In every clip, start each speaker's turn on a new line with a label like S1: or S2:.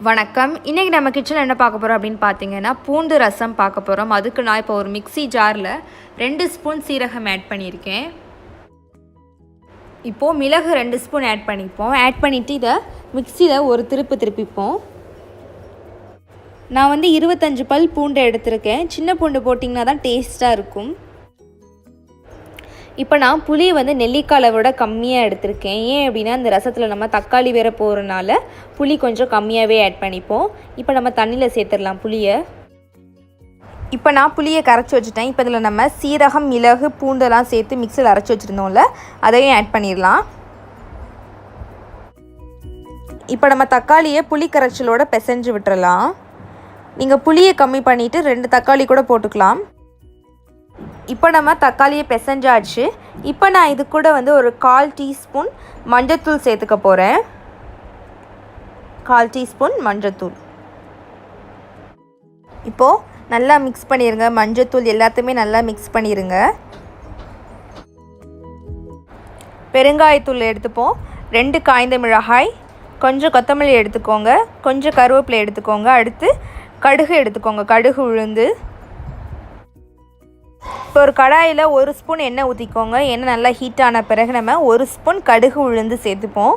S1: வணக்கம். இன்றைக்கி நம்ம கிச்சனில் என்ன பார்க்க போகிறோம் அப்படின்னு பார்த்தீங்கன்னா பூண்டு ரசம் பார்க்க போகிறோம். அதுக்கு நான் இப்போ ஒரு மிக்ஸி ஜாரில் 2 ஸ்பூன் சீரகம் ஆட் பண்ணியிருக்கேன். இப்போது மிளகு 2 ஸ்பூன் ஆட் பண்ணிப்போம். ஆட் பண்ணிவிட்டு இதை மிக்ஸியில் ஒரு திருப்பிப்போம். நான் 25 பல் பூண்டு எடுத்திருக்கேன். சின்ன பூண்டு போட்டிங்கன்னா தான் டேஸ்ட்டாக இருக்கும். இப்போ நான் புளி நெல்லிக்காயை விட கம்மியாக எடுத்திருக்கேன். ஏன் அப்படின்னா இந்த ரசத்தில் நம்ம தக்காளி வேற போகிறனால புளி கொஞ்சம் கம்மியாகவே ஆட் பண்ணிப்போம். இப்போ நம்ம தண்ணியில் சேர்த்துடலாம் புளியை. இப்போ நான் புளியை கரைச்சி வச்சுட்டேன். இப்போ இதில் நம்ம சீரகம், மிளகு, பூண்டெல்லாம் சேர்த்து மிக்ஸியில் அரைச்சி வச்சுருந்தோம்ல, அதையும் ஆட் பண்ணிடலாம். இப்போ நம்ம தக்காளியை புளி கரைச்சலோடு பிசைஞ்சு விட்டுறலாம். நீங்கள் புளியை கம்மி பண்ணிவிட்டு 2 தக்காளி கூட போட்டுக்கலாம். இப்போ நம்ம தக்காளியை பிசைஞ்சாச்சு. இப்போ நான் இது கூட ஒரு 1/4 டீஸ்பூன் மஞ்சத்தூள் சேர்த்துக்க போகிறேன். 1/4 டீஸ்பூன் மஞ்சத்தூள். இப்போது நல்லா மிக்ஸ் பண்ணிடுங்க. மஞ்சத்தூள் எல்லாத்தையுமே நல்லா மிக்ஸ் பண்ணிடுங்க. பெருங்காயத்தூள் எடுத்துப்போம். 2 காய்ந்த மிளகாய், கொஞ்சம் கொத்தமல்லி எடுத்துக்கோங்க, கொஞ்சம் கருவேப்பிலை எடுத்துக்கோங்க. அடுத்து கடுகு எடுத்துக்கோங்க, கடுகு உளுந்து. இப்போ ஒரு கடாயில் 1 ஸ்பூன் எண்ணெய் ஊற்றிக்கோங்க. எண்ணெய் நல்லா ஹீட் ஆன பிறகு நம்ம 1 ஸ்பூன் கடுகு உளுந்து சேர்த்துப்போம்.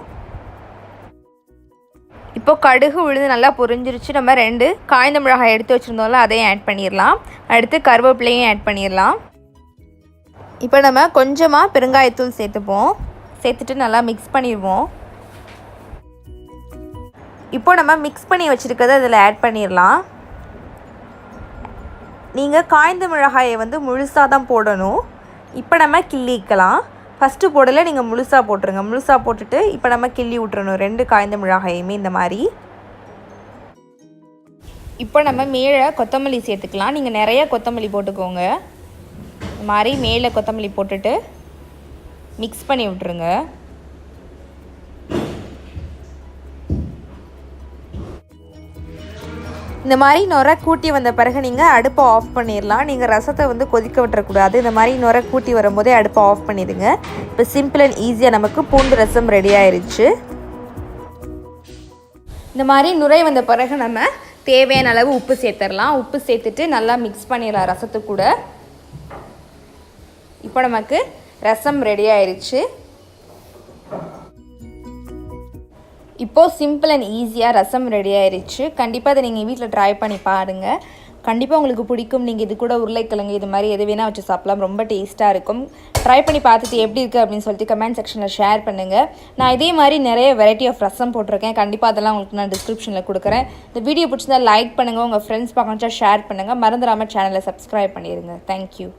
S1: இப்போது கடுகு உளுந்து நல்லா பொரிஞ்சிருச்சு. நம்ம 2 காய்ந்த மிளகாய் எடுத்து வச்சுருந்தோம்ல, அதையும் ஆட் பண்ணிடலாம். அடுத்து கருவேப்பிலையும் ஆட் பண்ணிடலாம். இப்போ நம்ம கொஞ்சமாக பெருங்காயத்தூள் சேர்த்துப்போம். சேர்த்துட்டு நல்லா மிக்ஸ் பண்ணிடுவோம். இப்போ நம்ம மிக்ஸ் பண்ணி வச்சுருக்கிறத அதில் ஆட் பண்ணிடலாம். நீங்கள் காய்ந்த மிளகாயை முழுசாக தான் போடணும். இப்போ நம்ம கிள்ளிக்கலாம். ஃபஸ்ட்டு போடலை, நீங்கள் முழுசாக போட்டுருங்க. முழுசாக போட்டுட்டு இப்போ நம்ம கிள்ளி விட்டுறணும் 2 காய்ந்த மிளகாயுமே இந்த மாதிரி. இப்போ நம்ம மேலே கொத்தமல்லி சேர்த்துக்கலாம். நீங்கள் நிறைய கொத்தமல்லி போட்டுக்கோங்க. இந்த மாதிரி மேலே கொத்தமல்லி போட்டுட்டு மிக்ஸ் பண்ணி விட்டுருங்க. இந்த மாதிரி நுரை கூட்டி வந்த பிறகு நீங்கள் அடுப்பை ஆஃப் பண்ணிடலாம். நீங்கள் ரசத்தை கொதிக்க விட்டுறக்கூடாது. இந்த மாதிரி நுரை கூட்டி வரும்போதே அடுப்பை ஆஃப் பண்ணிடுங்க. இப்போ சிம்பிள் அண்ட் ஈஸியாக நமக்கு பூண்டு ரசம் ரெடி ஆயிடுச்சு. இந்த மாதிரி நுரை வந்த பிறகு நம்ம தேவையான அளவு உப்பு சேர்த்துடலாம். உப்பு சேர்த்துட்டு நல்லா மிக்ஸ் பண்ணிடலாம் ரசத்து கூட. இப்போ நமக்கு ரசம் ரெடி ஆயிடுச்சு. இப்போது சிம்பிள் அண்ட் ஈஸியாக ரசம் ரெடி ஆயிடுச்சு. கண்டிப்பாக அதை நீங்கள் வீட்டில் ட்ரை பண்ணி பாருங்கள். கண்டிப்பாக உங்களுக்கு பிடிக்கும். நீங்கள் இது கூட உருளைக்கிழங்கு இது மாதிரி எது வேணால் வச்சு சாப்பிடலாம். ரொம்ப டேஸ்ட்டாக இருக்கும். ட்ரை பண்ணி பார்த்துட்டு எப்படி இருக்குது அப்படின்னு சொல்லிட்டு கமெண்ட் செக்ஷனில் ஷேர் பண்ணுங்கள். நான் இதே மாதிரி நிறைய வெரைட்டி ஆஃப் ரசம் போட்டிருக்கேன். கண்டிப்பாக அதெல்லாம் உங்களுக்கு நான் டிஸ்கிரிப்ஷனில் கொடுக்குறேன். இந்த வீடியோ பிடிச்சிருந்தா லைக் பண்ணுங்கள். உங்கள் ஃப்ரெண்ட்ஸ் பார்க்கணுச்சா ஷேர் பண்ணுங்கள். மறந்துடாமல் சேனலை சப்ஸ்கிரைப் பண்ணிடுங்க. தேங்க்யூ.